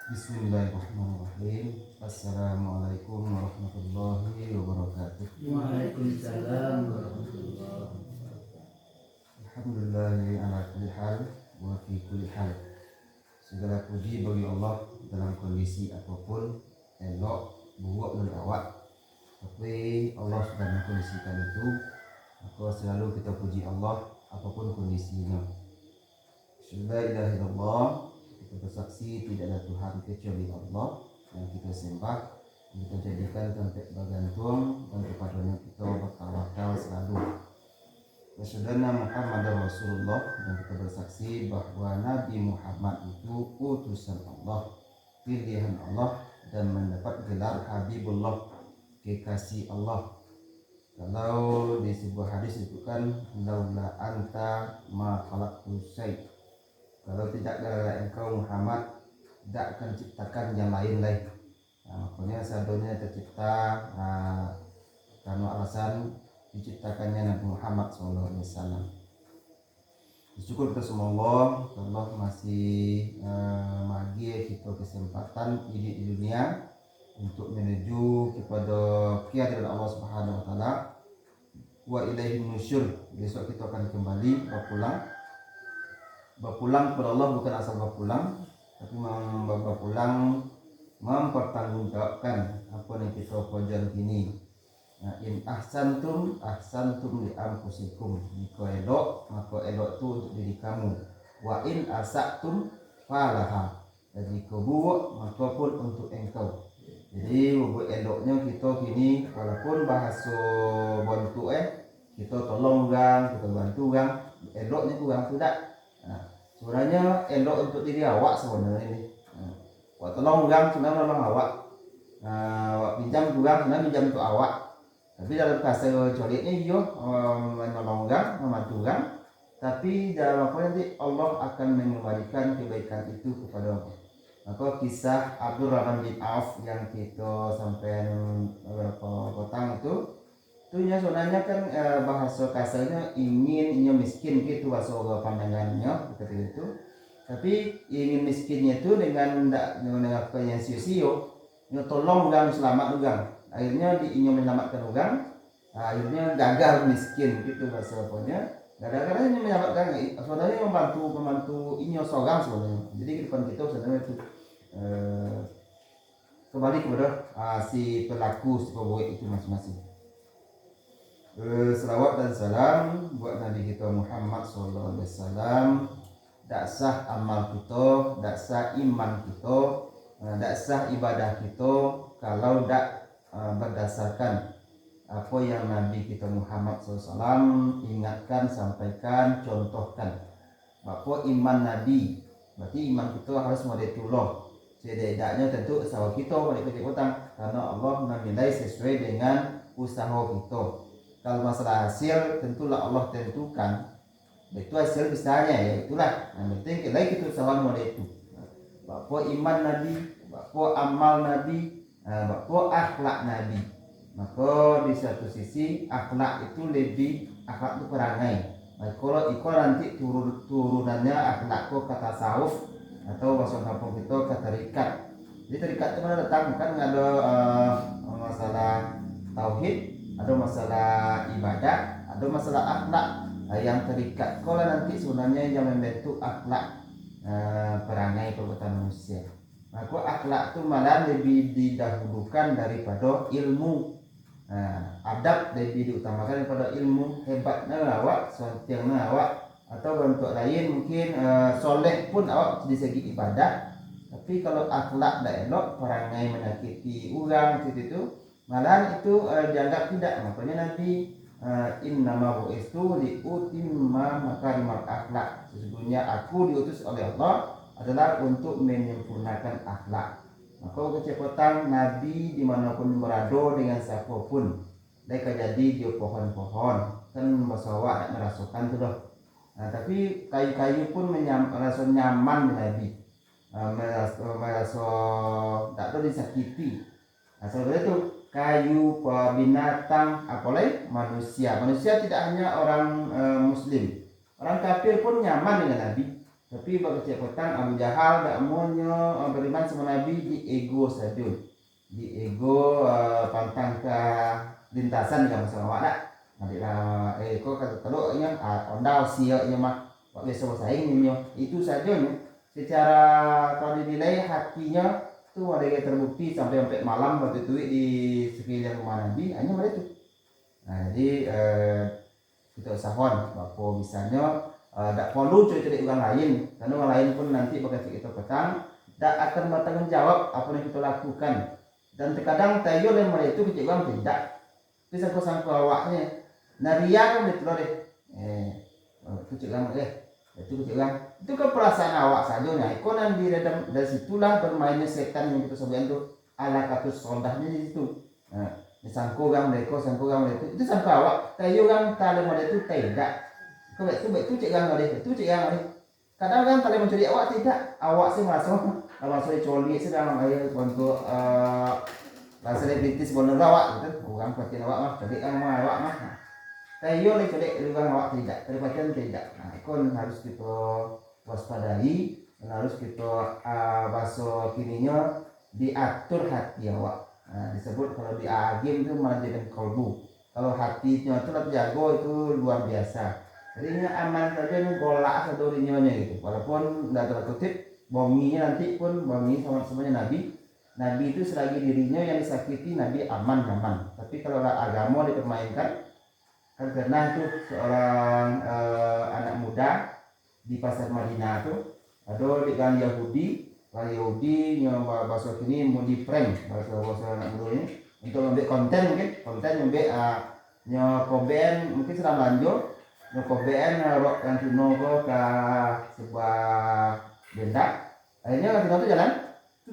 Bismillahirrahmanirrahim. Assalamualaikum warahmatullahi wabarakatuh. Waalaikumsalam warahmatullahi wabarakatuh. Alhamdulillahi ala kulli hal wa fi kulli hal. Segala puji bagi Allah dalam kondisi apapun, elok, buruk dan awak. Tapi Allah sudah mengkondisikan itu, maka selalu kita puji Allah apapun kondisinya. La ilaha illallah. Kita bersaksi tidak ada Tuhan kecuali Allah yang kita sembah, yang kita jadikan tempat bergantung, dan kepadanya kita bertawakal selalu. Wasyhadana Muhammadar Rasulullah, dan kita bersaksi bahwa Nabi Muhammad itu utusan Allah, pilihan Allah, dan mendapat gelar Habibullah, kekasih Allah. Kalau di sebuah hadis itu kan, laula anta ma khalaqtu syai'. Kalau tidak ada engkau Muhammad, tidak akan ciptakan yang lain-lain. Makanya sadonya tercipta karena alasan diciptakannya Nabi Muhammad SAW. Syukur kita semua Allah masih bagi kita kesempatan hidup di dunia untuk menuju kepada kehadiran Allah Subhanahu Wa Taala. Wa ilaihi nusyur. Besok kita akan kembali berpulang kepada Allah, bukan asal berpulang, tapi berpulang mempertanggungjawabkan apa yang kita pelajari kini. In ahsantum li anfusikum. Jika elok, maka elok itu untuk diri kamu. Wa in asa'tum falaha. Dan jika buruk, maka pun untuk engkau. Jadi eloknya kita kini, walaupun bahasa bantu kita tolong orang, kita bantu orang, eloknya kurang tidak. Sebenarnya elok untuk diri awak sebenarnya ini. Wak tolong orang sebenarnya nolong awak. Wak pinjam orang sebenarnya pinjam untuk awak. Tapi dalam bahasa joliknya iyo menolong orang, membantu orang. Tapi dalam apa nanti Allah akan mengembalikan kebaikan itu kepada Allah. Maka kisah Abdurrahman bin Auf yang kita sampaikan beberapa petang itu sebenarnya kan bahasa kasarnya inginnya miskin gitu bahasa pandangannya seperti itu. Tapi ingin miskinnya itu dengan apa yang sio-sio, tolong orang selamat orang. Akhirnya ingin menyelamatkan orang, akhirnya gagal miskin gitu bahasa apanya. Gara-gara ini menyelamatkan, sebenarnya membantu inyo seorang sebenarnya. Jadi ke depan kita sebenarnya itu kembali kepada si pelaku si pembuat itu masing-masing. Selawat dan salam buat Nabi kita Muhammad SAW. Tak sah amal kita, tak sah iman kita, tak sah ibadah kita kalau tak berdasarkan apa yang Nabi kita Muhammad SAW ingatkan, sampaikan, contohkan. Bapak iman Nabi, berarti iman kita harus modetullah. Setidaknya tentu usaha kita boleh utang, karena Allah menilai sesuai dengan usaha kita. Kalau masalah hasil tentulah Allah tentukan. Itu hasil besarnya ya itulah. Yang penting kita usaha model itu. Bapak iman Nabi, bapak amal Nabi, bapak akhlak Nabi. Maka di satu sisi akhlak itu lebih akhlak itu perangai. Kalau ikut nanti turunannya akhlak kata tasawuf atau bahasa kampung kita kata tarikat. Jadi tarikat itu mana datang kan ada masalah tauhid, ada masalah ibadah, ada masalah akhlak yang terikat. Kalau nanti sebenarnya yang membentuk akhlak perangai perbuatan manusia. Maka akhlak itu malah lebih didahulukan daripada ilmu. Adab lebih diutamakan daripada ilmu. Hebatnya awak, sontiangnya awak, atau bentuk lain mungkin soleh pun awak di segi ibadah. Tapi kalau akhlak tak elok, perangai menyakiti orang itu malahan itu dianggap tidak. Makanya nanti innama bu'istu liutimma makarimal akhlak. Sesungguhnya aku diutus oleh Allah adalah untuk menyempurnakan akhlak. Maka kecepatan Nabi dimanapun berada dengan siapapun, mereka jadi dia pohon-pohon kan masalah tak merasakan tu dah. Tapi kayu-kayu pun merasa nyaman Nabi, merasa tak tahu disakiti. Sebenarnya itu kayu, binatang, apalagi manusia. Manusia tidak hanya orang muslim, orang kafir pun nyaman dengan Nabi. Tapi bagi cek petang Abu Jahal dak monyo beriman sama Nabi di ego saja. Di ego pantang ke lintasan yang masalah awak dak. Nanti lah kok kata teluk nya ondal sia nya mah kok biasa saing nya. Itu saja nya. Secara kalau dinilai hatinya tuh ada yang terbukti sampai malam waktu itu di sekeliling rumah Nabi hanya mereka itu. Nah, jadi kita sahon bahwa misalnya tak perlu cerita orang lain karena orang lain pun nanti bakal kita petang tak akan bertanggung jawab apa yang kita lakukan dan terkadang tayo yang mereka itu kecil orang tidak itu sangka awaknya naria kan betul deh kecil orang itu kecil orang itu kan perasaan awak saja nah ikonan di dari situlah bermainnya setan yang kita sebutkan itu ala katus sondahnya di situ sangko orang mereka itu sangka awak tayo orang tali mereka itu tidak itu cek gang kadang kan tali mencuri awak tidak awak sih masuk coli sedang ayo untuk selebritis bener awak gitu orang pakai awak mah jadi kan mau awak mah tayo le curi orang awak tidak terpacen tidak nah ikon harus kita waspadai dan harus kita baso kininya diatur hati awak disebut kalau di agim itu menjadikan kolbu kalau hatinya itu jago itu luar biasa. Jadi ini aman saja ini golak sadurinya gitu. Walaupun tidak terkutip bonginya nanti pun bongi sama semuanya Nabi itu selagi dirinya yang disakiti Nabi aman. Tapi kalau agama dipermainkan kan pernah tuh seorang anak muda di pasar Madinah tuh ada dengan Yahudi nyoba bahasa kini mau di prank bahasa anak muda ini untuk membuat konten membuat nyokoben mungkin sedang lanjut BN rok yang Tino ke sebuah benda akhirnya kan Tino itu jalan itu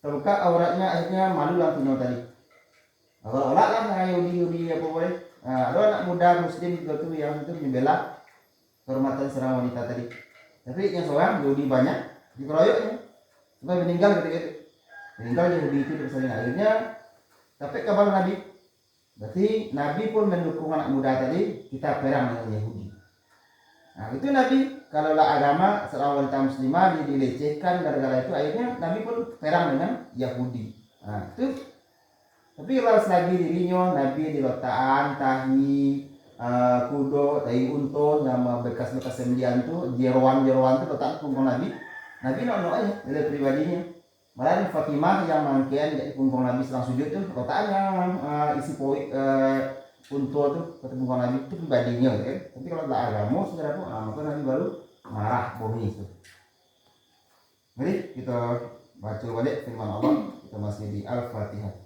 terbuka auratnya akhirnya malu lah Tino tadi kalau lah Yudi apa boleh ada anak muda muslim juga tuh yang itu membela kehormatan seorang wanita tadi tapi yang seorang Yudi banyak dikeroyoknya sampai meninggal ketika itu Yudi itu tersalin akhirnya tapi kabar Nabi berarti Nabi pun mendukung anak muda tadi kita perang dengan Yahudi. Nah itu Nabi kalau lah agama seorang wanita muslimah dilecehkan gara-gara itu akhirnya Nabi pun perang dengan Yahudi. Nah itu tapi kalau selagi dirinya Nabi di lotaan tahi kudo tahi unta nama bekas-bekas sembelian tuh jeroan tuh letak punggung Nabi no aja dari pribadinya. Malah Fatimah yang mangkian jadi punggung Nabi selang sujud tuh kotaknya isi poin untul tuh kata punggung Nabi itu pribadinya kan. Tapi kalau tak agama saudara pun maka Nabi baru marah bumi itu. Mari kita baca balik firman Allah kita masih di Al-Fatihah.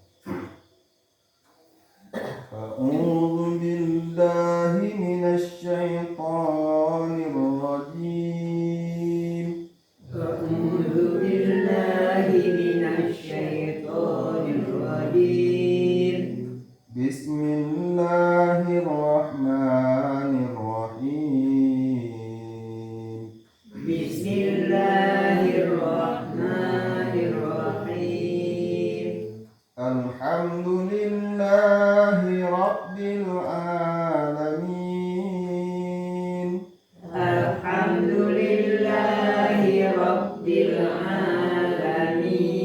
A'udzu billahi minasy syaithanir rajim. A'udzu billahi minasy syaithanir rajim. Bismillahirrahmanirrahim. Bismillahirrahmanirrahim. Alhamdulillahi rabbil alamin. Alhamdulillahi rabbil alamin.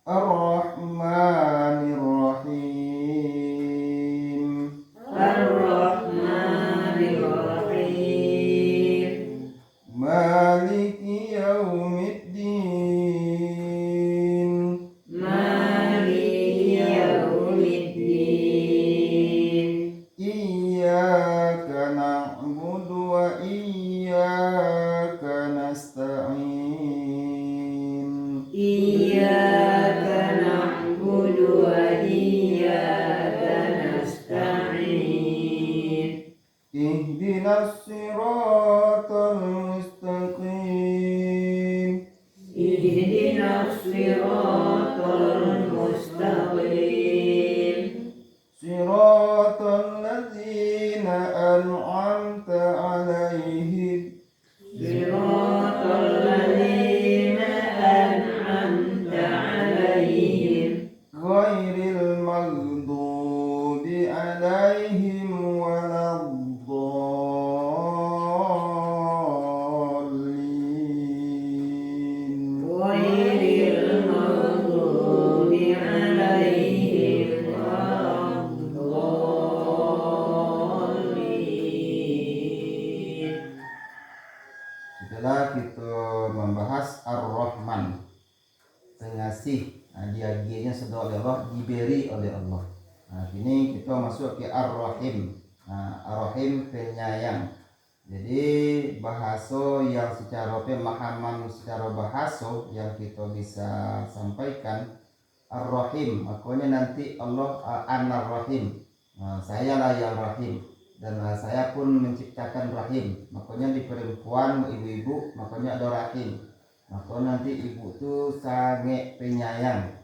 Ar-Rahmanir Rahim. Ar-Rahmanir Rahim. Maliki yaumiddin. Maliki yaumiddin. Iyyaka na'budu wa iyyaka nasta'in. Iyyaka na'budu wa iyyaka nasta'in. Ihdinas siratal mustaqim. Ihdinas siratal mustaqim. Siratal ladzina an'amta 'alaihim. Siratal ladzina an'amta 'alaihim. Ghairil maghdubi 'alaihim waladdallin. ta'ala kita membahas Ar-Rahman, pengasih. Dia G-nya sedang oleh Allah, diberi oleh Allah. Ini kita masuk ke Ar-Rahim. Ar-Rahim penyayang. Jadi bahasa yang secara pemahaman secara bahasa yang kita bisa sampaikan, Ar-Rahim, makanya nanti Allah An-Rahim. Saya lah yang Rahim, dan saya pun menciptakan Rahim. Makanya di perempuan ibu-ibu makanya ada Rahim. Maka nanti ibu tu sangat penyayang.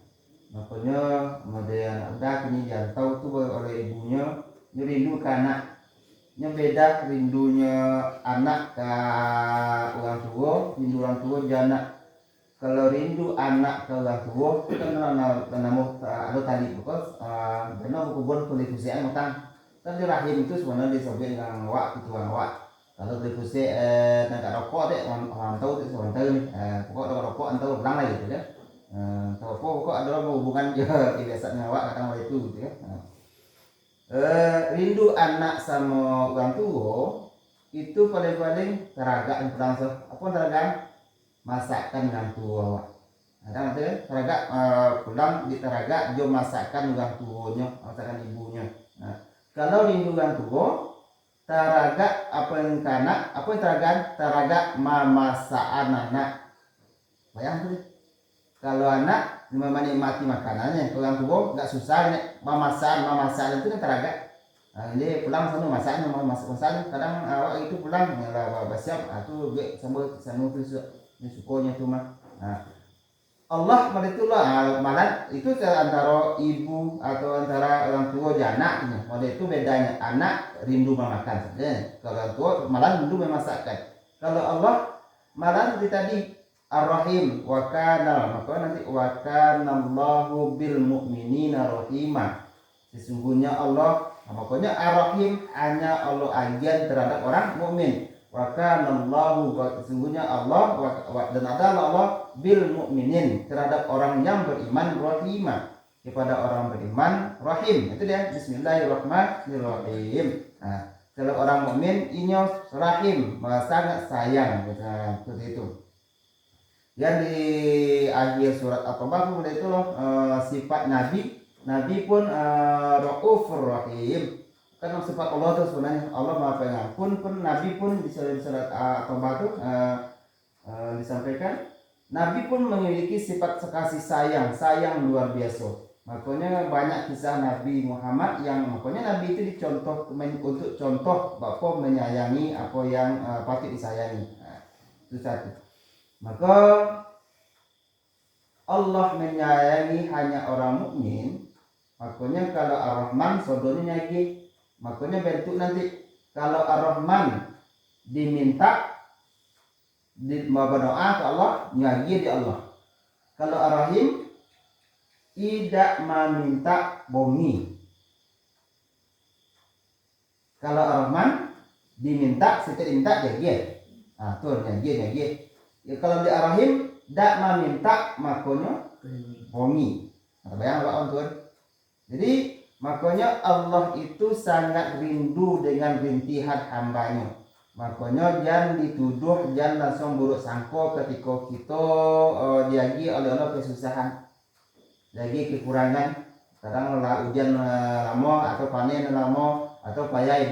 Makanya kemudian udah kini dia tahu tu oleh ibunya, dia rindu ke anak. Nya beda rindunya anak ke orang tua, rindu orang tua je anak. Kalau rindu anak ke orang tua, kan ada tadi pokok, karena hubungan kulifusian matang. Kan di rahim itu sebenarnya disobek dengan wak itu wak. Kalau kulifusi nak rokok deh, orang tahu itu sebenarnya nih. Pokok ada rokok antau ulang lagi gitu ya. Tahu pokok ada hubungan je kebiasaan wak kata orang itu gitu ya. Rindu anak sama orang tua itu paling-paling teraga yang perang apa teraga masakan orang tua. Ada nanti teraga pulang di teraga jo masakan orang tuanya, masakan ibunya. Nah, kalau rindu orang tua teraga apa yang kanak, apa yang teraga memasak anak. Bayang tuh. Kalau anak menikmati makanannya, kalau orang tua nggak susah nih memasak itu kan teraga. Jadi pulang sana masak kadang awak itu pulang lah siap atau gue sambal sanu tu sukonya tu mah. Allah itulah malah itu antara ibu atau antara orang tua dan anaknya. Pada itu bedanya, anak rindu memakan saja. Kalau orang tua malah rindu memasakkan. Kalau Allah malah seperti tadi Ar-Rahim wa kana, maka nanti wa kana Allahu bil mu'minina rahima. Sesungguhnya Allah, makanya Ar-Rahim hanya Allah ajian terhadap orang mukmin. Wa kana Allahu, sesungguhnya Allah dan adalah Allah bil mu'minin terhadap orang yang beriman rahima, kepada orang beriman rahim. Itu dia bismillahirrahmanirrahim. Kalau orang mukmin inya rahim, sangat sayang seperti itu. Yang di akhir surat At-Taubah itu sifat Nabi pun Raufur Rahim. Kan sifat Allah itu sebenarnya Allah Maha Pengampun, pun Nabi pun di surat At-Taubah itu disampaikan Nabi pun memiliki sifat kasih sayang luar biasa. Makanya banyak kisah Nabi Muhammad yang makanya Nabi itu dicontoh untuk contoh bapak menyayangi apa yang patut disayangi. Itu satu. Maka Allah menyayangi hanya orang mukmin. Makanya kalau Ar-Rahman sodonya lagi, makanya bentuk nanti kalau Ar-Rahman diminta berdoa ke Allah, nyagi di Allah. Kalau Ar-Rahim tidak meminta bongi. Kalau Ar-Rahman diminta, setiap minta nyagi. Tuh nyagi. Ya, kalau di Ar-Rahim tidak meminta makanya bongi. Bayang Pak tuan. Jadi makanya Allah itu sangat rindu dengan rintihan hambanya. Makanya jangan dituduh, jangan langsung buruk sangka ketika kita diagi oleh Allah kesusahan, lagi kekurangan, kadang hujan lama atau panen lama atau payah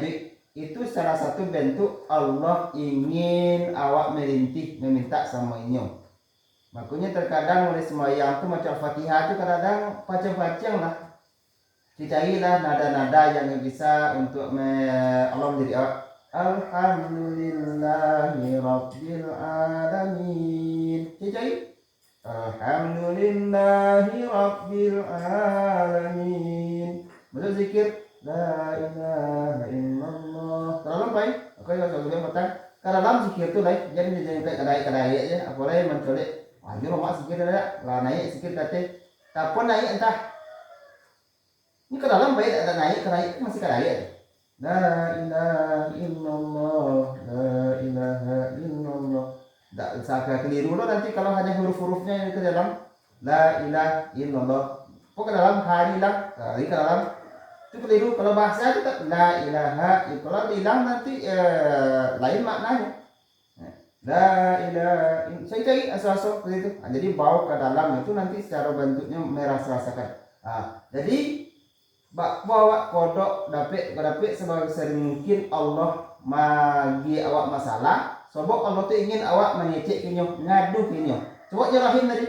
itu salah satu bentuk Allah ingin awak merintih meminta sama inyo. Makanya terkadang oleh sembahyang itu macam Fatihah itu kadang pacang-pacang lah. Carilah nada-nada yang bisa untuk Allah menjadi Alhamdulillahi Rabbil Alamin. Cari Alhamdulillahi Rabbil Alamin. Betul zikir La ilaha illallah. Kalau baik, okay, kalau dia matang. Kalau dalam zikir tu lain, jadi kadai aja. Apa lain mencolek. Wajib mak zikir ada. Lah naik zikir kate. Tapi naik entah. Ini ke dalam baik ada naik masih kadai aja. La ilaha illallah, la ilaha illallah. Tak sampai keliru loh nanti kalau hanya huruf-hurufnya yang ke dalam la ilaha illallah. Pokok ke dalam hari lah, ke dalam itu keliru. Kalau bahasa tetap la ilaha, kalau hilang nanti lain maknanya. La ilaha saya cari asal-asal seperti itu. Jadi bau ke dalam itu nanti secara bentuknya merah rasakan. Jadi bawa kodok dapet sebagai sering mungkin Allah magi awak masalah. Sebab Allah tu ingin awak mengecek kinyo, ngadu kinyo. Coba jelasin tadi.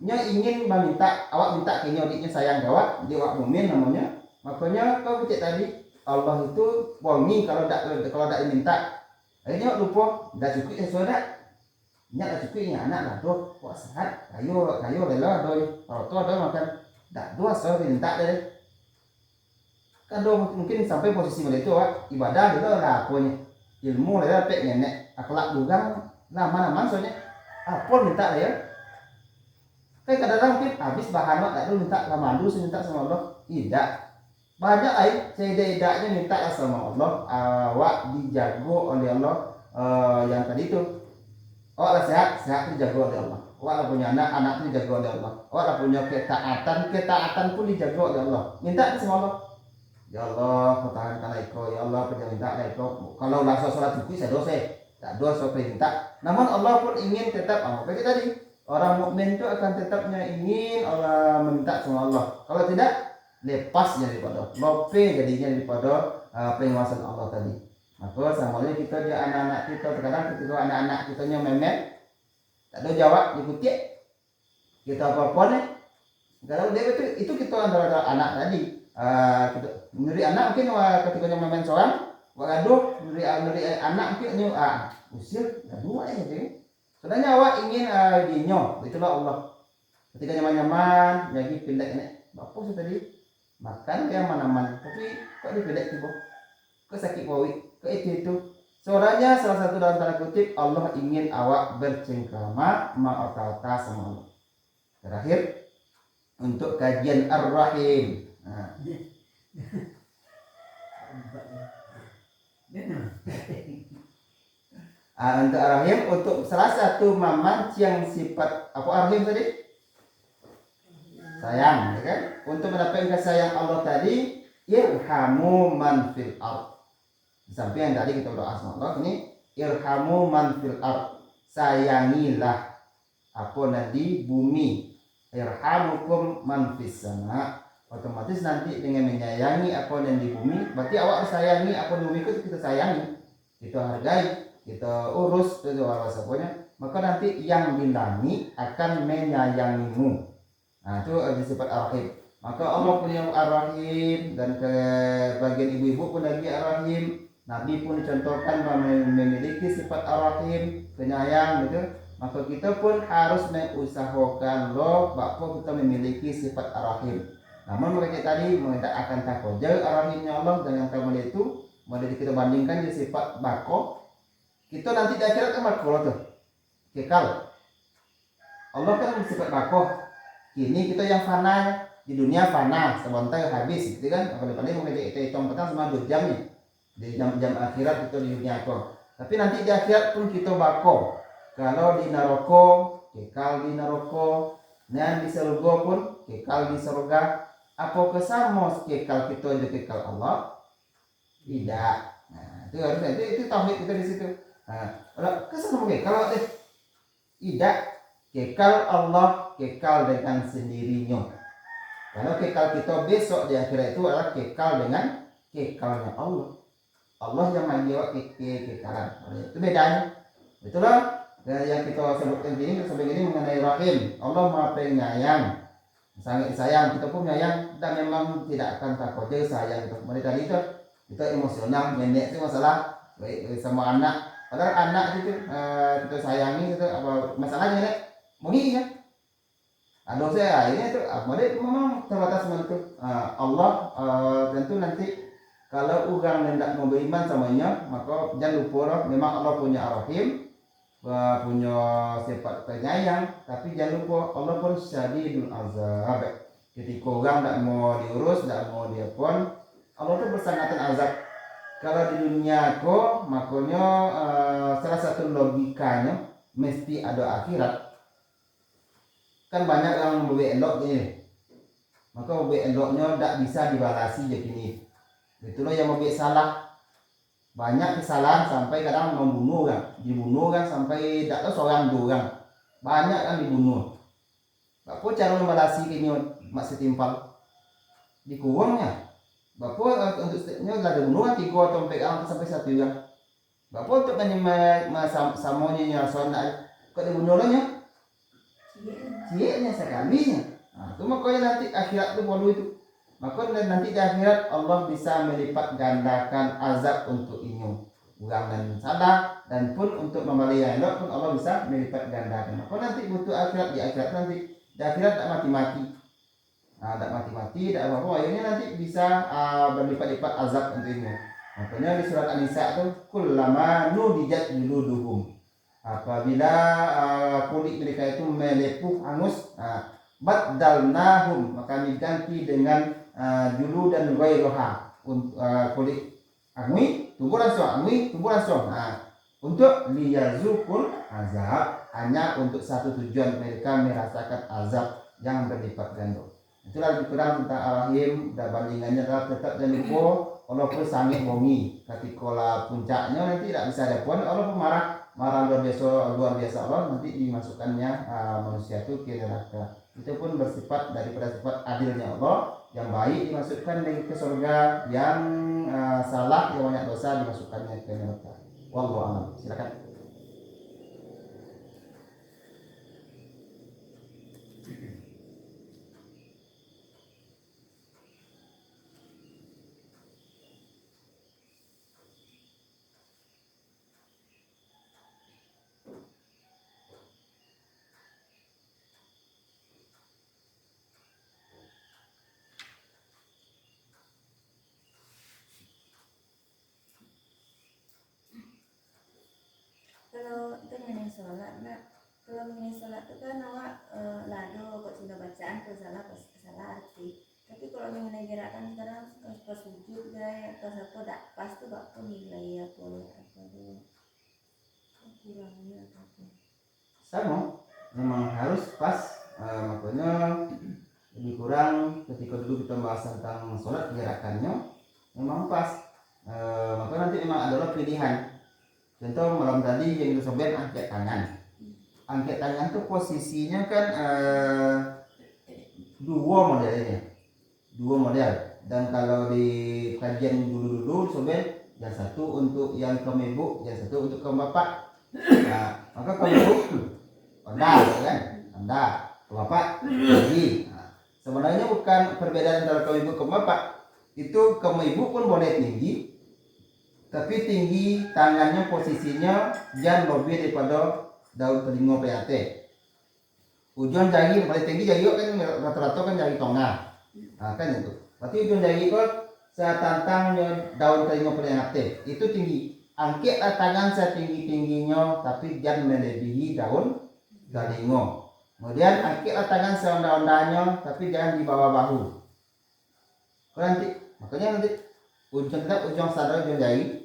Nya ingin meminta awak minta kinyo diknya sayang awak, dia awak mumin namanya. Makanya kau cek tadi Allah itu wangi kalau tak diminta. Akhirnya lupa, dah cukup sesuai dah. Nya dah cukup nya anak lah tuh, kok sehat. Kayu lela doi. Kalau tu ada makan dak dua soal minta deh. Kan mungkin sampai posisi itu ibadah itu lah punya ilmu lah pek nenek akhlak dugang nama soalnya apa minta lah ya kayak kadang-kadang mungkin habis bahan tak dulu minta sama dulu minta sama Allah tidak banyak tidak minta sama Allah awak dijago oleh Allah yang tadi itu awak lah sehat dijago oleh Allah awak lah punya anak dijago oleh Allah awak lah punya ketaatan pun dijago oleh Allah minta sama Allah. Ya Allah, pertahankan iko. Ya Allah, minta iko. Kalau langsung sholat subuh saya dosa, tak dosa perintah. Namun Allah pun ingin tetap apa tadi? Orang mukmin itu akan tetapnya ingin Allah meminta sama Allah. Kalau tidak, lepasnya daripada lope jadinya daripada penguasaan Allah tadi. Maka samanya kita dia anak-anak kita terkadang ketika anak-anak kita nya memet, tak ada jawab ikuti. Kita apa-apa nih. Kalau dia itu kita antara anak tadi. Menurut anak mungkin ketika main seorang waduh menurut anak mungkin usir dua ya jadi sebenarnya awak ingin dinyo itulah Allah ketika nyaman jadi pilek ini bapak sih tadi makan yang mana tapi kok dipilek tiba kok sakit bawi kok itu sebenarnya salah satu dalam tanda kutip Allah ingin awak bercengkrama ma'otata sama Allah. Terakhir untuk kajian Ar-Rahim. Untuk Ar-Rahim untuk salah satu maman yang sifat apa Ar-Rahim tadi? Sayang, ya kan? Untuk mendapatkan sayang Allah tadi, irhamu man fil ard. Sampai yang tadi kita berdoa sama Allah ini irhamu man fil ard. Sayangilah apa nanti bumi. Irhamukum man fis sama. Otomatis nanti dengan menyayangi apa yang di bumi, berarti awak harus sayangi apa di bumi itu kita sayangi, kita hargai, kita urus itu bahasa pokoknya. Maka nanti yang di langit akan menyayangimu. Nah itu sifat Ar-Rahim. Maka Allah punya Ar-Rahim dan ke bagian ibu-ibu pun lagi Ar-Rahim. Nabi pun contohkan memiliki sifat Ar-Rahim, penyayang gitu. Maka kita pun harus mengusahakan bahwa kita memiliki sifat Ar-Rahim. Namun mereka tadi kita akan takut jauh Ar-Rahimnya Allah dan yang kemudian itu model kita bandingkan di sifat bako. Kita nanti di akhirat kan bako tuh kekal. Allah kan sifat bako. Ini kita yang fana di dunia fana sebentar habis gitu kan. Apalagi mungkin kita hitung petang sama 2 jam nih. Di jam akhirat kita di dunia kok. Tapi nanti di akhirat pun kita bako. Kalau di neraka kekal di neraka, dan di surga pun kekal di surga. Apa kesama kekal kita aja kekal Allah? Tidak. Nah, itu harusnya itu tauhid kita di situ. Nah, kesama kalau tidak kekal Allah kekal dengan sendirinya. Kalau kekal kita besok di akhirat itu adalah kekal dengan kekalnya Allah. Allah yang menjawab kekalan. Itu bedanya. Itulah yang kita sebutkan ini mengenai Rahim. Allah Maha Penyayang, sangat sayang. Kita pun sayang dan memang tidak akan takut je sayang. Mereka itu kita emosional, nenek itu masalah sama anak. Padahal anak itu kita sayangi itu apa masalahnya nek? Mungkin ya. Ada saya ini itu mereka memang terbatas itu. Allah tentu nanti kalau orang hendak mau beriman samanya maka jangan lupa memang Allah punya Ar-Rahim. Punya sifat penyayang, tapi jangan lupa Allah pun syadidul azab. Ketika orang tak mau diurus, tak mau diapun, Allah tu bersangatan azab. Kalau di dunia ko, makanya salah satu logikanya mesti ada akhirat. Kan banyak yang lebih elok ni, maka lebih eloknya tak bisa dibalasi je kini. Itulah yang lebih salah. Banyak kesalahan sampai kadang membunuh kan, dibunuh kan sampai tak tahu seorang dua orang. Banyak kan dibunuh. Bapak cara membalasi kini mak setimpal dikurangnya. Bapak untuk stepnya ada bunuh kan 3 atau 4 orang sampai 1 orang. Bapak untuk samonya nyasona kok dibunuh orangnya. Cie-nya sekalinya. Nah, itu makanya nanti akhirat itu baru itu. Maka nanti di akhirat Allah bisa melipat gandakan azab untuk inyu orang dan salah dan pun untuk membeli yang elok pun Allah bisa melipat gandakan. Maka nanti butuh akhirat di akhirat nanti di akhirat tak mati-mati. Nah, tak mati-mati, tak apa-apa. Akhirnya nanti bisa berlipat-lipat azab untuk inyu. Makanya di surat An-Nisa itu kullama nudijat juluduhum. Apabila kulit mereka itu melepuh hangus, baddalnahum maka diganti dengan julu dan ghairoha kulit angui tubuh langsung untuk liyazukul azab, hanya untuk satu tujuan mereka merasakan azab yang berlipat ganda. Itulah lebih kurang tentang Ar-Rahim. Dan bandingannya adalah tetap jangan lupa walaupun sangat bongi ketika puncaknya nanti tidak bisa ada pun Allah marah luar biasa Allah nanti dimasukkannya manusia itu ke neraka. Itu pun bersifat daripada sifat adilnya Allah, yang baik dimasukkan ke surga, yang salah yang banyak dosa dimasukkannya ke neraka. Wallahu a'lam. Silakan. Kalau itu mengenai sholat, kalau mengenai sholat itu kan awak lado kok sudah bacaan ke salah arti. Tapi kalau mengenai gerakan sekarang pas sujud gaya pas apa tak pas tuh gak pun nilai apa tuh kurangnya apa. Sama, memang harus pas. Makanya lebih kurang ketika dulu kita bahas tentang sholat gerakannya memang pas. Maka nanti memang adalah pilihan. Contoh malam tadi yang disobek angkat tangan. Angkat tangan tuh posisinya kan dua model. Dan kalau di kajian dulu sobek yang satu untuk yang kaum ibu, yang satu untuk kaum bapak. Nah, maka kaum ibu anda kan, anda kaum bapak lagi. Nah, sebenarnya bukan perbedaan antara kaum ibu kaum bapak. Itu kaum ibu pun boleh tinggi, tapi tinggi tangannya posisinya jangan lebih daripada daun telinga PAT. Ujung jari paling tinggi jari kan rata-rata kan jari tengah. Nah, kan itu. Berarti ujung jari kok saya tantangnya daun telinga PAT itu tinggi. Angkatlah tangan setinggi-tingginya tapi jangan melebihi daun telinga. Kemudian angkatlah tangan serendah-rendahnya tapi jangan di bawah bahu. Makanya nanti ujung sandal ujung jari.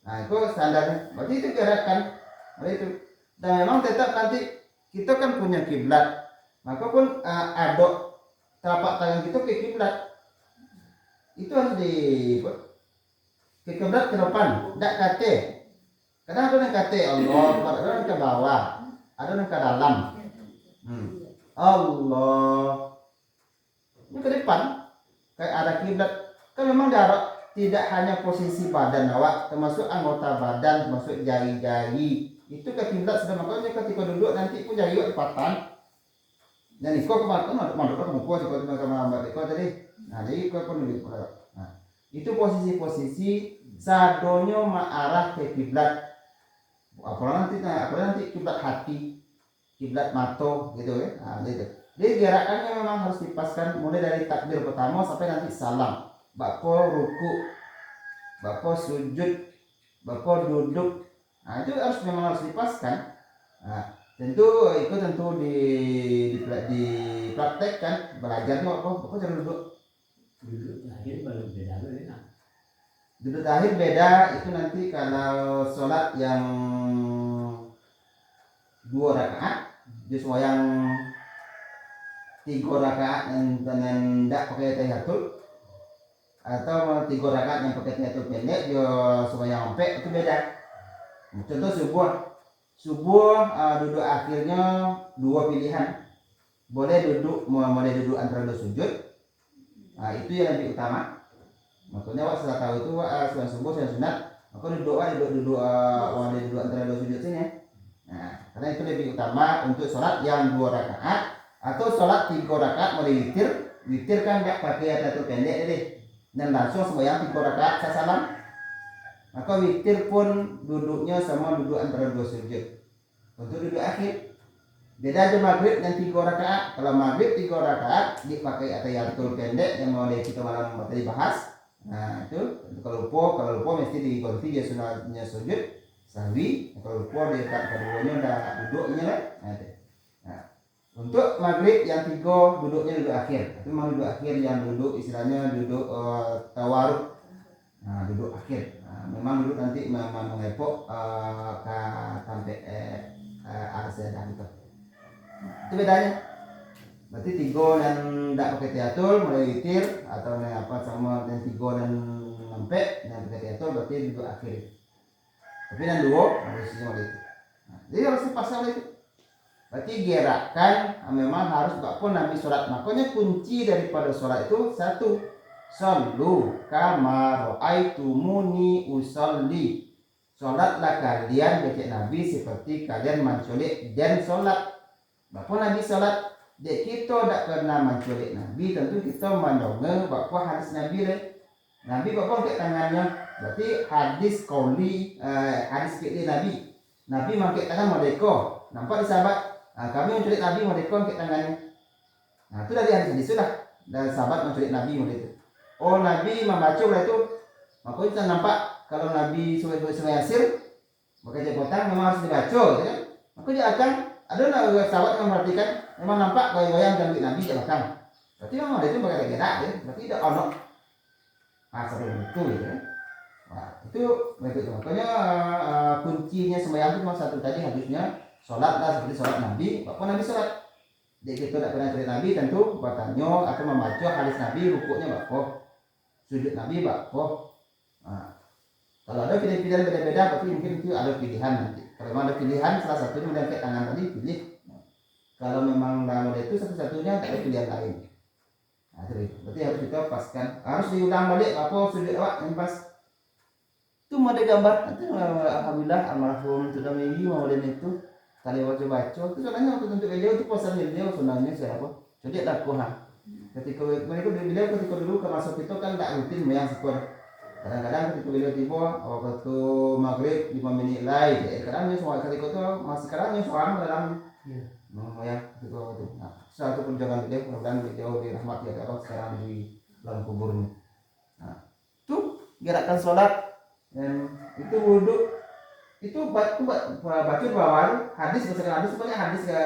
Nah itu standarnya. Berarti itu gerakan. Itu. Dan memang tetap nanti kita kan punya kiblat. Maka pun adok telapak tangan kita ke kiblat. Itu harus ke kiblat ke depan, tidak kate. Kadang ada yang kate Allah, ada yang ke bawah, ada yang ke dalam. Allah. Ini ke depan. Kayak ada kiblat. Kan memang darah tidak hanya posisi badan awak, termasuk anggota badan, termasuk jari-jari. Itu ke kiblat sudah, makanya ketika duduk nanti pun jari awak dipatang. Dan iko kemarin manduk ke muka di sama Mbak Iko tadi. Nah, jadi iko pun duduk. Nah, itu posisi-posisi sadonyo mengarah ke kiblat. Apalagi nanti kiblat hati, kiblat mata gitu ya. Nah, gitu. Jadi gerakannya memang harus dipaskan mulai dari takbir pertama sampai nanti salam. Bapak ruku, bapak sujud, bapak duduk. Nah itu memang harus dipaskan. Nah, tentu dipraktekkan belajarnya bapak cara duduk. Duduk terakhir baru beda ya. Duduk terakhir beda itu nanti kalau sholat yang 2 rakaat, jadi semua yang 3 rakaat dan tidak pakai tahiyatul. atau 3 rakaat yang pakai tahiyatul pendek dia sembahyang ompek itu beda. Contoh subuh duduk akhirnya 2 pilihan, boleh duduk antara 2 sujud. Itu yang lebih utama. Makanya waktu setelah tahu itu sunat subuh sunat, maka duduk antara 2 sujud sini. Karena itu lebih utama untuk sholat yang 2 rakaat atau sholat 3 rakaat mulai witir kan nggak pakai tahiyatul pendek deh, dan langsung sembahyang 3 rakaat salam. Maka witir pun duduknya sama duduk antara 2 sujud. Untuk duduk akhir beda aja maghrib dan 3 rakaat. Kalau maghrib 3 rakaat dipakai tahiyatul pendek yang mulai kita malam tadi bahas. Itu kalau lupa mesti diganti dia sunatnya sujud sahwi. Kalau lupa dia tak keduanya udah duduknya lah. Untuk maghrib yang 3 duduknya duduk akhir. Itu memang duduk akhir yang duduk istilahnya duduk tawaruk. Duduk akhir. Memang duduk nanti mengepok ke sampai arsedah gitu. Itu bedanya. Berarti 3 dan tidak pakai tahiyatul mulai witir atau sama dan 3 dan sampai dan pakai tahiyatul berarti duduk akhir. Tapi dan 2 harus semua itu. Jadi harus dipasang itu. Berarti gerakan memang harus pun Nabi sholat. Makanya kunci daripada sholat itu 1, sallu kama ra'aitumuni usolli. Sholatlah kalian becek Nabi seperti kalian menculik dan sholat. Bapak Nabi sholat, dek kita tak pernah menculik Nabi, tentu kita mendongeng bapak hadis Nabi le. Nabi bapak angkat tangannya, berarti hadis kauli, hadis fikih Nabi. Nabi mangkat tangan merdeka, nampak di sahabat. Kami menculik Nabi merdeka angkat tangannya. Itu dari hadis itu lah, dan sahabat menculik Nabi merdeka. Oh Nabi membaca itu, maka kita nampak kalau Nabi sungai Yasir, maka jabatan memang harus dibaca, gitu kan? Maka dia akan ada sahabat yang memperhatikan, memang nampak goyang-goyang dan Nabi di belakang. Berarti memang ada itu pakai gerak, ya. Berarti tidak ono. Seperti itu, gitu kan? Itu begitu. Makanya kuncinya sembahyang itu memang 1 tadi hadisnya, sholatlah seperti sholat Nabi. Bapak Nabi sholat. Jadi kita tidak pernah cerita Nabi tentu bertanya atau membaca hadis Nabi, rukuknya bapak, sujud Nabi bapak. Kalau ada pilihan-pilihan beda-beda, berarti mungkin itu ada pilihan nanti. Kalau memang ada pilihan, salah satunya mengangkat tangan tadi pilih. Kalau memang dalam itu satu-satunya tak ada pilihan lain. Berarti harus kita paskan. Harus diulang balik apa sujud awak yang pas. Itu mau ada gambar. Nanti alhamdulillah almarhum sudah minggu mau itu kali baca. Itu sebenarnya waktu untuk beliau itu posan beliau sebenarnya siapa? Jadi tak kuha. Ketika beliau ketika dulu ke masuk itu kan tak rutin yang syukur. Kadang-kadang ketika beliau tiba waktu maghrib 5 menit lain, kadang semua ketika itu masih kadang seorang dalam ya ketika itu. Satu perjalanan beliau mudah-mudahan beliau dirahmati Allah sekarang di dalam kuburnya. Itu gerakan sholat dan itu wudhu itu baca bawaan hadis berdasarkan hadis banyak hadis ke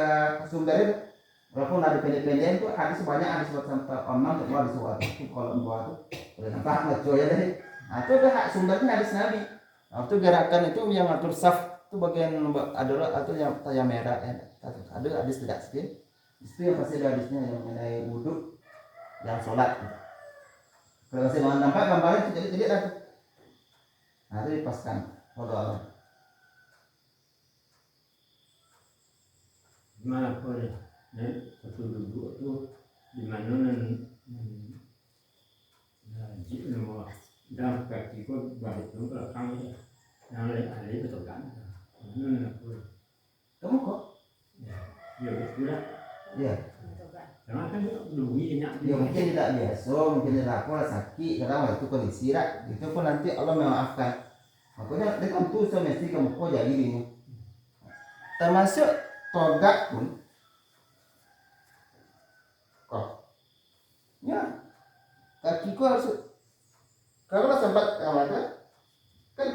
sumbernya. Walaupun ada pendek-pendek itu hadis banyak hadis buat sampai omong untuk hadis buat itu kalau buat itu udah nampak ngaco ya deh. Itu ada sumbernya hadis Nabi. Itu gerakan itu yang atur saf itu bagian adalah atau yang merah ya. Ada hadis tidak sedikit. Itu yang pasti ada hadisnya yang mengenai wudhu yang sholat. Kalau masih mau nampak gambarnya jadi lah. Itu dipaskan. Allah. Gimana boleh? Waktu duduk itu di mana dan kaki kau balik tu ke belakang ya, yang lain betul kan? Kamu kok? Ya betul lah. Ya. Jangan kan duitnya. Ya mungkin tidak biasa, mungkin tidak apa sakit, karena itu kondisi lah. Itu pun nanti Allah memaafkan. Makanya dengan tu semesti kamu kau jadi ini. Termasuk togak pun. Kok? Ya. Kaki kau harus. Kalau sempat ada kan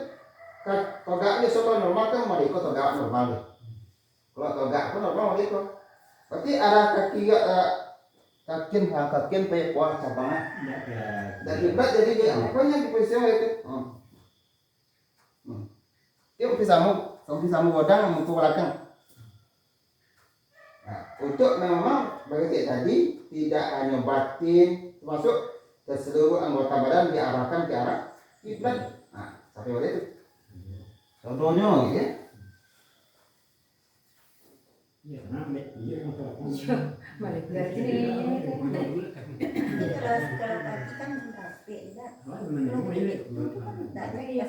togaknya semua normal kan mau ikut togak normal. Kalau togak pun normal mau ikut. Berarti ada kaki kakian payah kuah cabangnya. Dari berat jadi dia apanya di posisi itu. Dia pisamu godang untuk belakang. Untuk memang bagi tadi tidak hanya batin termasuk seluruh anggota badan diarahkan ke arah kiblat. Nah, sampai pada itu. Contohnya gitu ya. Iya, karena iya kan Balik gaji. Jadi kalau kaki kan rapi, enggak? Kalau begini itu kan enggak ada ya.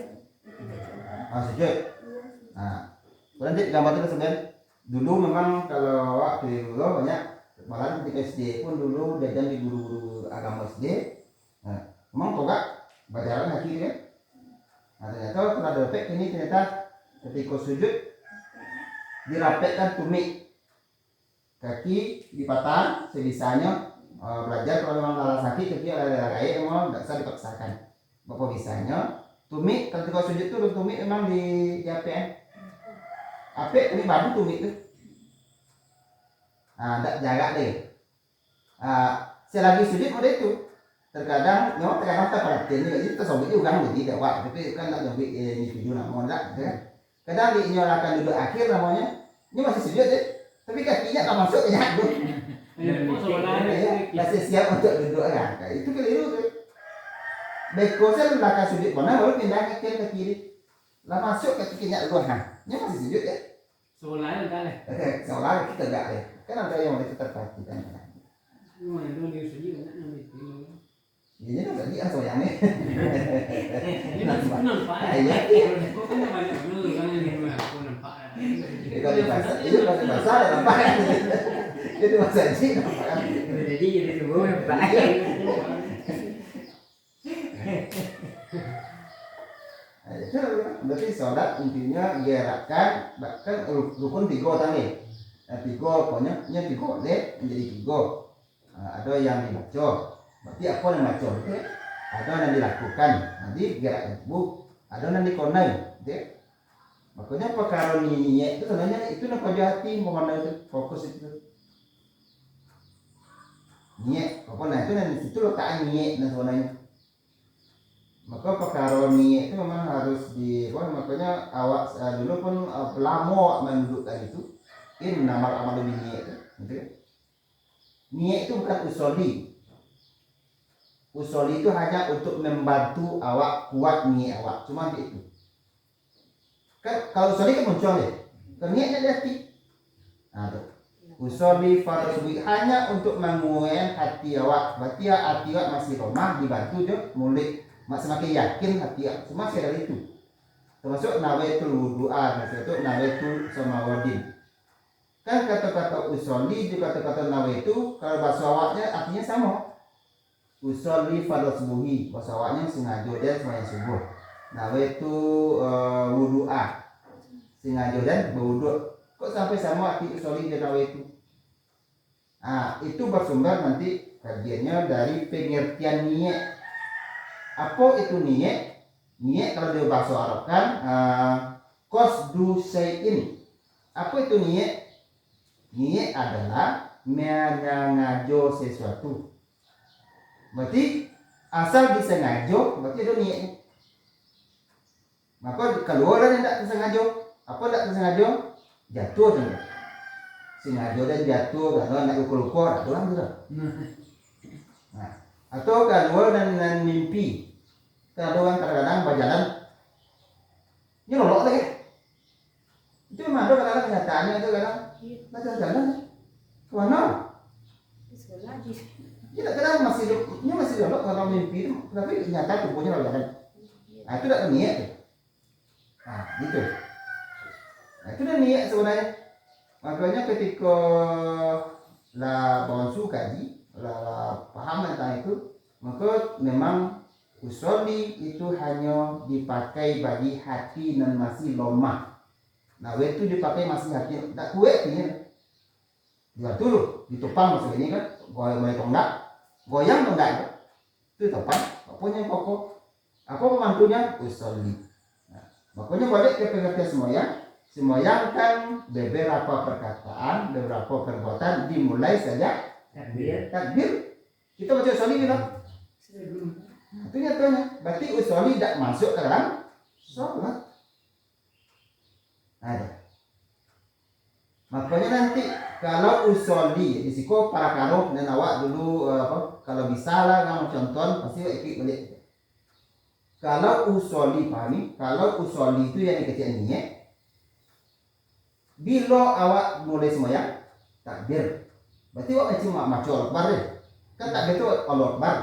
Sujud. Nah, nanti gambar itu sebenarnya dulu memang kalau waktu dulu banyak malah ketika SD pun dulu jajan di guru-guru agama SD. Nah, memang kok gak bacaran kaki kan? Nah, ternyata setelah dirapek ini ternyata ketika sujud dirapekkan tumit, kaki dipatah sebisanya. Belajar kalau memang lalas sakit kaki ada gaya memang tidak usah dipaksakan. Bapak bisanya tumit ketika sujud itu tumit memang di APN. Apik ini baru tumit tuh. Nah, tak jaga deh. Selagi sujud pada itu terkadang terkadang tak perhatiin ini kita sobek juga kan tidak wah tapi kan tak sobek ini tujuh nama enggak kan. Kadang dinyalakan duduk akhir namanya ini masih sujud deh tapi kakinya tak masuk ya tuh. Masih siap untuk duduk kan. Itu keliru tuh. Bekosnya belakang sujud mana baru pindah ke kiri. Lah masuk ke kakinya luar kan. Ini masih sujud ya. Seolah kan ya. Seolah kita enggak deh. Kan ada yang kita terperhatikan kan. Semua itu dia sendiri kan itu. Iya kan tadi asal yang ini. Ini nampak. Iya. Kok kan banyak dulu kan ini aku nampak. Itu bahasa ada nampak. Itu bahasa sih nampak. Jadi semua nampak. Itu berarti sholat intinya gerakkan bahkan rukun tiga tadi. Tiga pokoknya tiga deh menjadi tiga. Ada yang dibaca. Berarti apa yang dibaca itu? Ada yang dilakukan. Nanti gerak tubuh. Ada yang dikonai. Makanya perkara niat itu sebenarnya itu nak kerja hati mengenai itu fokus itu. Niat apa nah itu nanti situ letak niat dan sebenarnya. Maka perkara niat itu memang harus makanya awak dulu pun lama mendudukkan itu. Ini nama amal niat itu, gitu kan? Niat itu bukan usoli. Usoli itu hanya untuk membantu awak kuat niat awak, cuma itu. Kan kalau usoli kan muncul ya, kan niatnya di hati. Nah, tuh. Usoli fardu subuh hanya untuk menguatkan hati awak. Berarti hati awak masih lemah dibantu je mulai semakin yakin hati awak. Semua sekali itu. Termasuk nawaitul wudu'a, itu nawaitul sama wadin. Kan kata-kata usoli juga kata-kata nawaitu kalau bahasa awaknya artinya sama. Usoli fardu subuhi, bahasa awaknya sengaja dan sembahyang subuh. Nawaitu wudu'a, sengaja dan berwudu. Kok sampai sama arti usoli dan nawaitu? Itu bersumber nanti kajiannya dari pengertian niat. Apa itu niat? Niat kalau di bahasa Arab kan qasdu syai'in. Apa itu niat? Niat adalah menyengaja sesuatu. Berarti asal disengaja, berarti itu niatnya. Maka kalau orang yang tidak tersengaja, apa tidak tersengaja? Jatuh saja. Sengaja dan jatuh, kalau nak luka-luka, ada orang juga. Nah, atau kalau dan mimpi, ada orang kadang-kadang berjalan, ini lolok lagi. Itu memang ada kadang-kadang kenyataannya itu kadang jalan ke mana? Kita kadang masih lolok kalau mimpi itu, tapi nyata tubuhnya jalan. Nah itu tidak niat. Nah gitu. Nah itu dah niat sebenarnya. Makanya ketika lah bangsu kaji, lah paham tentang itu, maka memang usoli itu hanya dipakai bagi hati dan masih lemah. Nah itu dipakai masih hati tak kuat ini. Dia dulu ditopang masuk ini kan, goyang tonggak itu topang. Apanya pokok? Apa pembantunya? Usoli. Nah, makanya balik ke pengertian semoyang kan beberapa perkataan, beberapa perbuatan dimulai saja takbir. Kita baca usoli gitu. Itu nyatanya. Berarti usoli tidak masuk ke dalam sholat. Ada. Makanya nanti Kalau usolli di siko para karo dan awak dulu kalau bisa lah kamu contoh pasti ikut balik. Kalau usolli pahami, kalau usolli itu yang dikecil niat. Bila awak mulai sembahyang takbir, berarti awak cuma maco Akbar deh. Kan takbir itu Allah Akbar.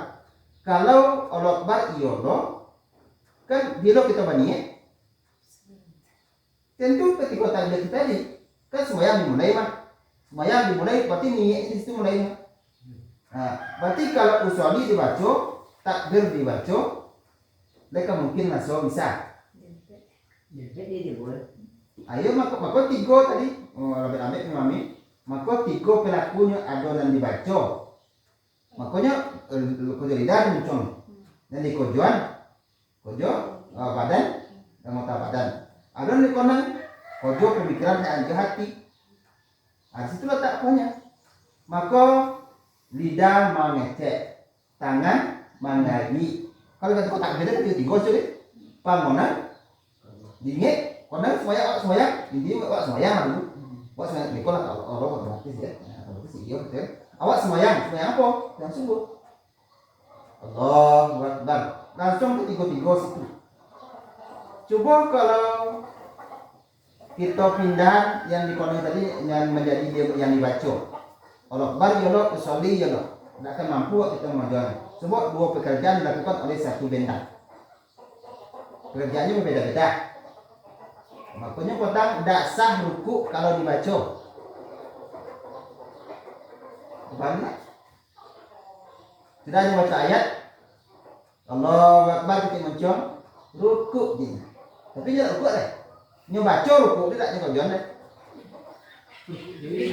Kalau Allah Akbar iya kan bila kita berniat, tentu ketika takbir kita tadi kan sembahyang dimulai mah. Sembahyang dimulai berarti niat di situ mulai. Nah, berarti kalau usolli dibaca, takbir dibaca, mereka mungkin langsung bisa. Jadi dia boleh. Ayo maka tiga tadi, ambil mami, maka tiga pelakunya adonan dibaca. Makanya kojo lidah muncul, dan di kojoan, badan, dan mata badan. Adon di konan, kojo pemikiran dan hati. Nah, situ letak apanya. Maka lidah mengecek, tangan mengagi. Kalau kata kotak beda itu tiga sudah. Pangonan, dingin, konan semuanya, intinya awak semuanya dulu. Awak semuanya, nikol lah kalau orang otomatis ya. Otomatis iya betul. Awak semuanya apa? Yang sungguh. Allahu Akbar. Langsung ketiga-tiga situ. Coba kalau kita pindah yang dikonon tadi yang menjadi yang dibaca. Allah Akbar ya Allah, usolli ya Allah. Tidak akan mampu kita mengajar. Sebab dua pekerjaan dilakukan oleh satu benda. Pekerjaannya berbeda-beda. Makanya petang tidak sah ruku kalau dibaca. Bagaimana? Tidak hanya baca ayat Allahu Akbar kita muncul ruku dia. Tapi dia ruku deh. Nyoba baca ruku tidak nyoba kojon deh.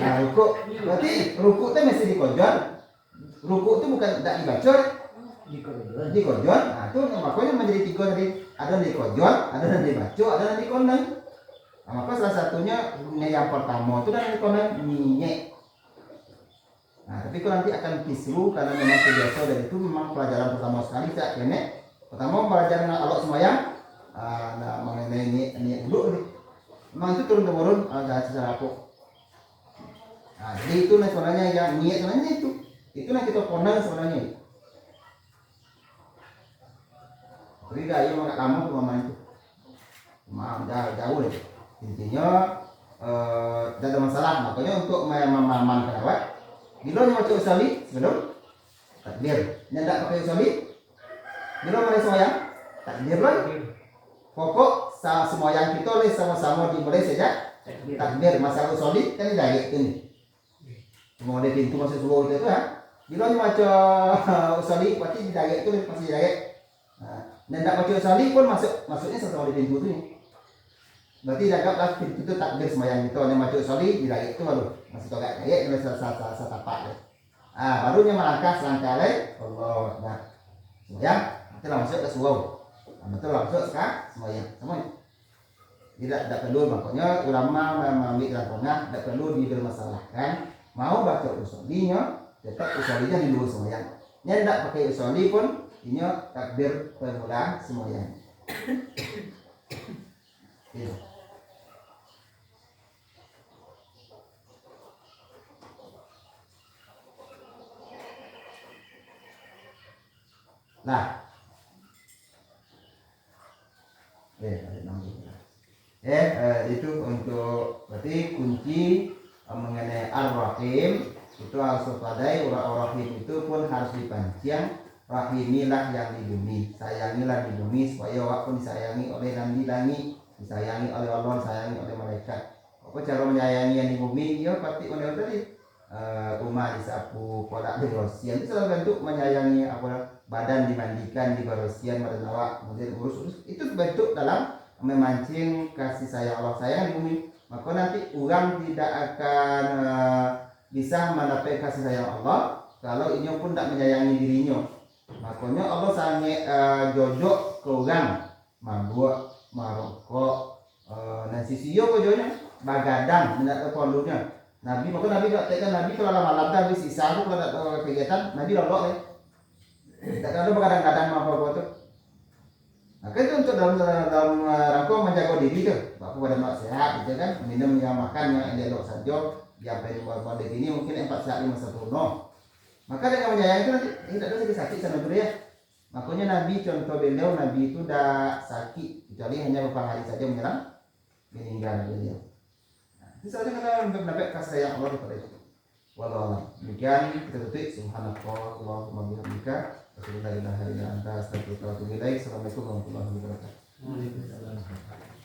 Nah, ruku berarti ruku itu mesti dikojon. Ruku itu bukan tidak dibaca, dikojon. Nah, itu makanya menjadi tiga tadi. Ada yang dikojon, ada yang dibaca, ada yang dikonon. Nah, maka salah satunya yang pertama itu dan dikonon niat. Nah, tapi kalau nanti akan kisru karena memang biasa dan itu memang pelajaran pertama sekali tak kene. Pertama pelajaran Allah sembahyang, nah mengenai niat dulu nih. Memang itu turun temurun secara aku. Nah, jadi itu sebenarnya yang niat sebenarnya itu yang kita konang sebenarnya. Tapi gaya maka kamu tuh mama itu, jauh deh. Intinya tidak ada masalah. Makanya untuk memaman kerawat, bila yang baca usolli sebelum takbir, nyendak pakai usolli, bila mulai sembahyang takbir lagi. Pokok sembahyang kita oleh sama-sama dimulai saja takbir. Masalah usolli kan tidak gitu nih. Mau ada pintu masuk seluruh itu ya. Bila yang baca usolli pasti tidak itu pasti tidak. Nyendak baca usolli pun masuknya sama di pintu itu nih. Berarti dagaplah pintu itu takbir sembahyang kita yang baca usolli tidak itu baru masih togak ya oleh satu tapak ya. Barunya melangkah selangkah lagi Allahu Akbar. Sembahyang itu langsung ke suau. Betul langsung sekarang sembahyang semuanya. Tidak perlu makanya ulama mengambil dalam tengah tidak perlu dipermasalahkan. Mau baca usollinya tetap usollinya di luar sembahyang. Nyendak pakai usolli pun ini takbir permulaan sembahyang. Ya. Nah, itu untuk berarti kunci mengenai ar-rahim itu harus waspadai. Ar-rahim itu pun harus dipancing. Rahimilah yang di bumi, sayangilah di bumi supaya awak pun disayangi oleh yang di langit, disayangi oleh Allah, disayangi oleh malaikat. Apa cara menyayangi yang di bumi? Ya pasti oleh tadi rumah disapu, pola dibersihan itu salah bentuk menyayangi apa badan dimandikan, dibersihan badan awak, kemudian urus itu bentuk dalam memancing kasih sayang Allah sayang di bumi. Maka nanti orang tidak akan bisa mendapat kasih sayang Allah kalau ini pun tidak menyayangi dirinya. Makanya Allah sangat jojok ke orang mabuk, marokok, nasi siyo kojonya, bagadang, tidak terpondoknya. Nabi maka Nabi katakan Nabi kalau malam dah habis isya tu kalau ada kegiatan Nabi lolok ya. Tak ada begadang-gadang apa-apa tu. Nah, itu untuk dalam rangka menjaga diri tu. Bapak badan awak sehat, gitu kan. Minum yang makan yang elok saja, yang pendek ini mungkin 4 sehat 5 sempurna. Maka dengan menyayangi itu nanti tidak ada sakit sama dulu ya. Makanya Nabi, contoh beliau, Nabi itu tidak sakit kecuali hanya beberapa hari saja meninggal beliau. Itu saja karena mendapat kasih sayang Allah kepada itu. Wallahu demikian kita tutup. Subhanallah Allahumma bihamdika asyhadu an la ilaha illa anta astaghfiruka wa atubu ilaik. Assalamualaikum warahmatullahi wabarakatuh. Waalaikumsalam.